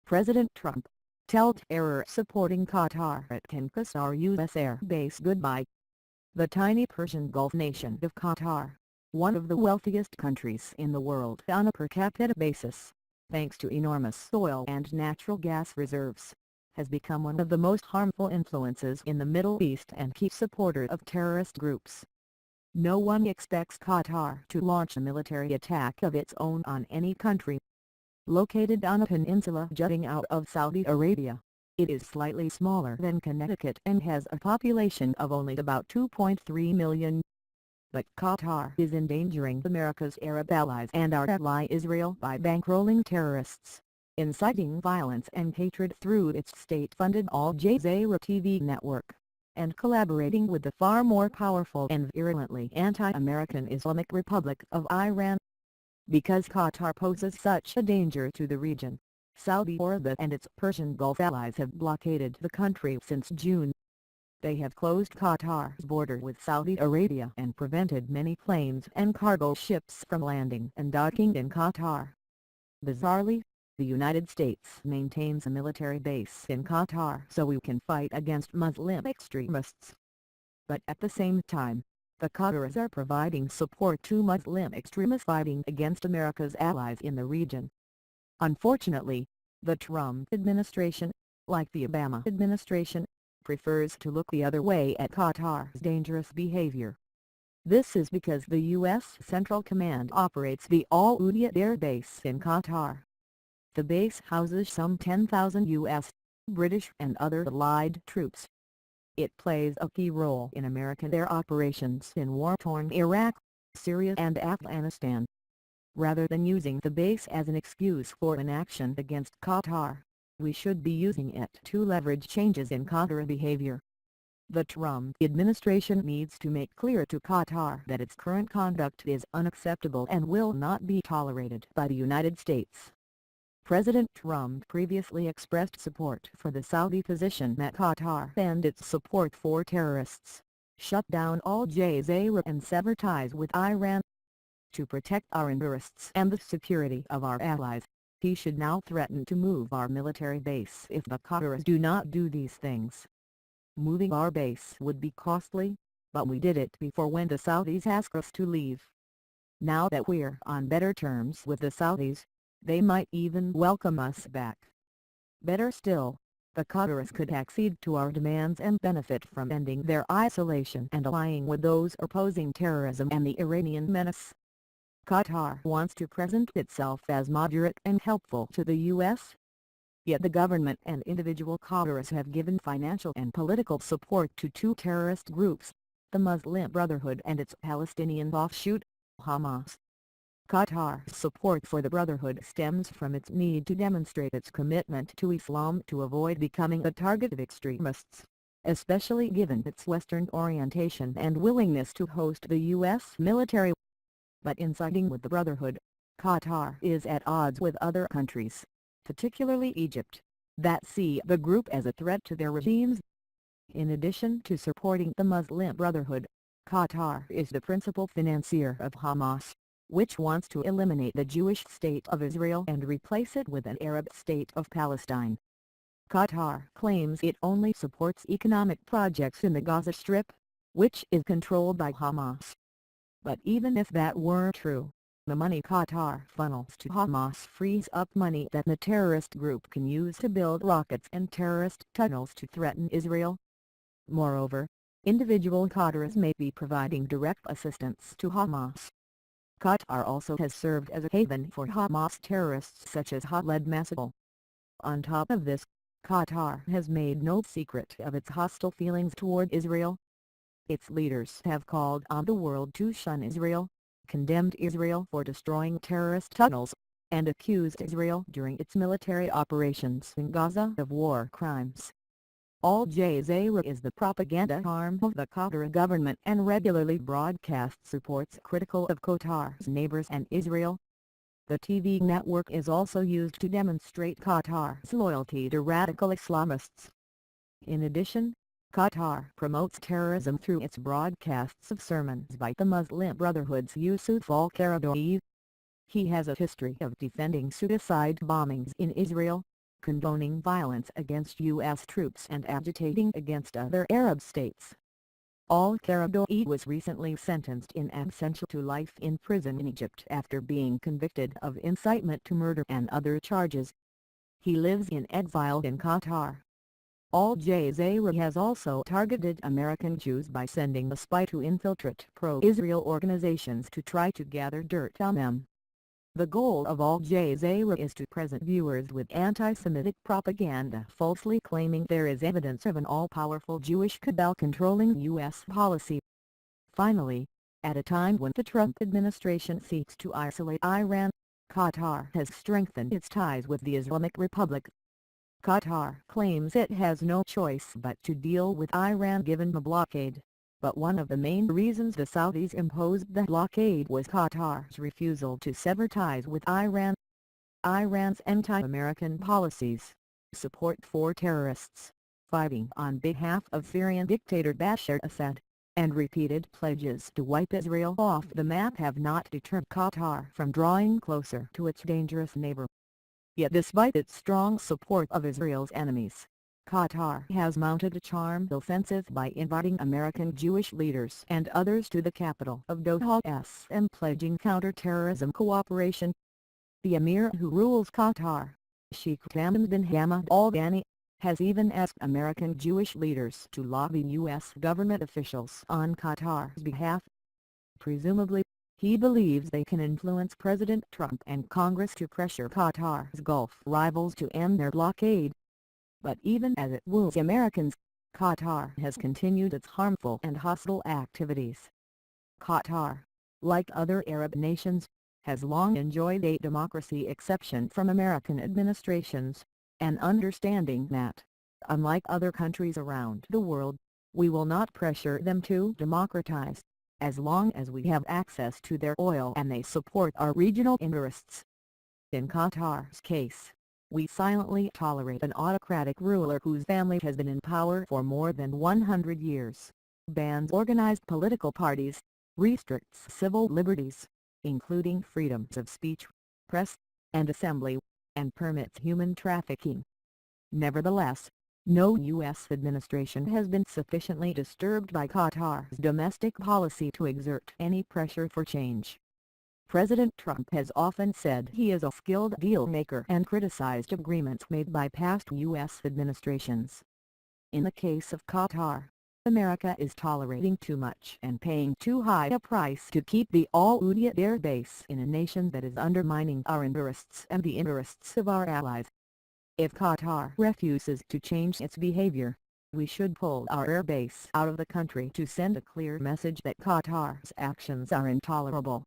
President Trump, tell terror supporting Qatar at Qatar U.S. Air Base goodbye. The tiny Persian Gulf nation of Qatar, one of the wealthiest countries in the world on a per capita basis, thanks to enormous oil and natural gas reserves, has become one of the most harmful influences in the Middle East and key supporter of terrorist groups. No one expects Qatar to launch a military attack of its own on any country. Located on a peninsula jutting out of Saudi Arabia, it is slightly smaller than Connecticut and has a population of only about 2.3 million. But Qatar is endangering America's Arab allies and our ally Israel by bankrolling terrorists, inciting violence and hatred through its state-funded Al Jazeera TV network, and collaborating with the far more powerful and virulently anti-American Islamic Republic of Iran. Because Qatar poses such a danger to the region, Saudi Arabia and its Persian Gulf allies have blockaded the country since June. They have closed Qatar's border with Saudi Arabia and prevented many planes and cargo ships from landing and docking in Qatar. Bizarrely, the United States maintains a military base in Qatar so we can fight against Muslim extremists. But at the same time, the Qataris are providing support to Muslim extremists fighting against America's allies in the region. Unfortunately, the Trump administration, like the Obama administration, prefers to look the other way at Qatar's dangerous behavior. This is because the U.S. Central Command operates the Al Udeid Air Base in Qatar. The base houses some 10,000 U.S., British and other allied troops. It plays a key role in American air operations in war-torn Iraq, Syria and Afghanistan. Rather than using the base as an excuse for inaction against Qatar, we should be using it to leverage changes in Qatar behavior. The Trump administration needs to make clear to Qatar that its current conduct is unacceptable and will not be tolerated by the United States. President Trump previously expressed support for the Saudi position that Qatar and its support for terrorists, shut down Al Jazeera and sever ties with Iran. To protect our interests and the security of our allies, he should now threaten to move our military base if the Qataris do not do these things. Moving our base would be costly, but we did it before when the Saudis asked us to leave. Now that we're on better terms with the Saudis, they might even welcome us back. Better still, the Qataris could accede to our demands and benefit from ending their isolation and allying with those opposing terrorism and the Iranian menace. Qatar wants to present itself as moderate and helpful to the U.S. Yet the government and individual Qataris have given financial and political support to two terrorist groups, the Muslim Brotherhood and its Palestinian offshoot, Hamas. Qatar's support for the Brotherhood stems from its need to demonstrate its commitment to Islam to avoid becoming a target of extremists, especially given its Western orientation and willingness to host the U.S. military. But in siding with the Brotherhood, Qatar is at odds with other countries, particularly Egypt, that see the group as a threat to their regimes. In addition to supporting the Muslim Brotherhood, Qatar is the principal financier of Hamas, which wants to eliminate the Jewish state of Israel and replace it with an Arab state of Palestine. Qatar claims it only supports economic projects in the Gaza Strip, which is controlled by Hamas. But even if that were true, the money Qatar funnels to Hamas frees up money that the terrorist group can use to build rockets and terrorist tunnels to threaten Israel. Moreover, individual Qataris may be providing direct assistance to Hamas. Qatar also has served as a haven for Hamas terrorists such as Khaled Massoud. On top of this, Qatar has made no secret of its hostile feelings toward Israel. Its leaders have called on the world to shun Israel, condemned Israel for destroying terrorist tunnels, and accused Israel during its military operations in Gaza of war crimes. Al Jazeera is the propaganda arm of the Qatar government and regularly broadcasts reports critical of Qatar's neighbors and Israel. The TV network is also used to demonstrate Qatar's loyalty to radical Islamists. In addition, Qatar promotes terrorism through its broadcasts of sermons by the Muslim Brotherhood's Yusuf al-Qaradawi. He has a history of defending suicide bombings in Israel, condoning violence against U.S. troops and agitating against other Arab states. Al-Qaradou'i was recently sentenced in absentia to life in prison in Egypt after being convicted of incitement to murder and other charges. He lives in exile in Qatar. Al-Jazeera has also targeted American Jews by sending a spy to infiltrate pro-Israel organizations to try to gather dirt on them. The goal of Al Jazeera is to present viewers with anti-Semitic propaganda, falsely claiming there is evidence of an all-powerful Jewish cabal controlling U.S. policy. Finally, at a time when the Trump administration seeks to isolate Iran, Qatar has strengthened its ties with the Islamic Republic. Qatar claims it has no choice but to deal with Iran given the blockade. But one of the main reasons the Saudis imposed the blockade was Qatar's refusal to sever ties with Iran. Iran's anti-American policies, support for terrorists, fighting on behalf of Syrian dictator Bashar Assad, and repeated pledges to wipe Israel off the map have not deterred Qatar from drawing closer to its dangerous neighbor. Yet despite its strong support of Israel's enemies, Qatar has mounted a charmed offensive by inviting American Jewish leaders and others to the capital of Doha and pledging counter-terrorism cooperation. The emir who rules Qatar, Sheikh Tamim bin Hamad Al Thani, has even asked American Jewish leaders to lobby U.S. government officials on Qatar's behalf. Presumably, he believes they can influence President Trump and Congress to pressure Qatar's Gulf rivals to end their blockade. But even as it woos Americans, Qatar has continued its harmful and hostile activities. Qatar, like other Arab nations, has long enjoyed a democracy exception from American administrations, an understanding that, unlike other countries around the world, we will not pressure them to democratize, as long as we have access to their oil and they support our regional interests. In Qatar's case, we silently tolerate an autocratic ruler whose family has been in power for more than 100 years, bans organized political parties, restricts civil liberties, including freedoms of speech, press, and assembly, and permits human trafficking. Nevertheless, no U.S. administration has been sufficiently disturbed by Qatar's domestic policy to exert any pressure for change. President Trump has often said he is a skilled deal-maker and criticized agreements made by past U.S. administrations. In the case of Qatar, America is tolerating too much and paying too high a price to keep the Al Udeid air base in a nation that is undermining our interests and the interests of our allies. If Qatar refuses to change its behavior, we should pull our air base out of the country to send a clear message that Qatar's actions are intolerable.